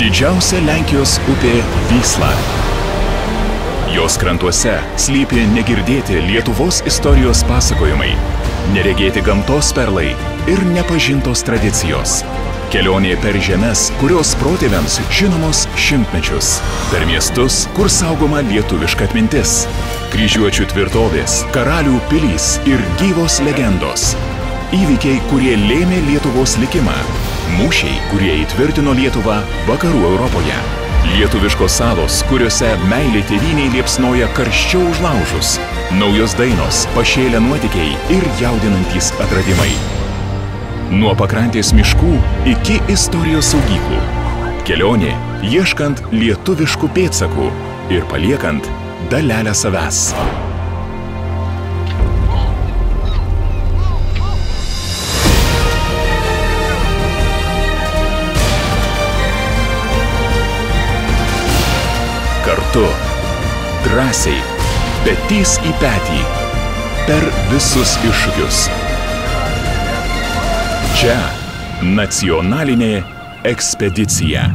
Didžiausia Lenkijos upė Vysla. Jos krantuose slypi negirdėti Lietuvos istorijos pasakojimai, neregėti gamtos perlai ir nepažintos tradicijos. Kelionė per žemes, kurios protėviams žinomos šimtmečius. Per miestus, kur saugoma lietuviška atmintis. Kryžiuočių tvirtovės, karalių pilys ir gyvos legendos. Įvykiai, kurie lėmė Lietuvos likimą. Mūšiai, kurie įtvirtino Lietuvą vakarų Europoje. Lietuviškos salos, kuriuose meilė tėvynei liepsnoja karščiau už laužus. Naujos dainos, pašėlę nuotykiai ir jaudinantys atradimai. Nuo pakrantės miškų iki istorijos saugyklų. Kelionė ieškant lietuviškų pėdsakų ir paliekant dalelę savęs. Kartu, drąsiai, petys į petį, per visus iššūkius. Čia nacionalinė ekspedicija.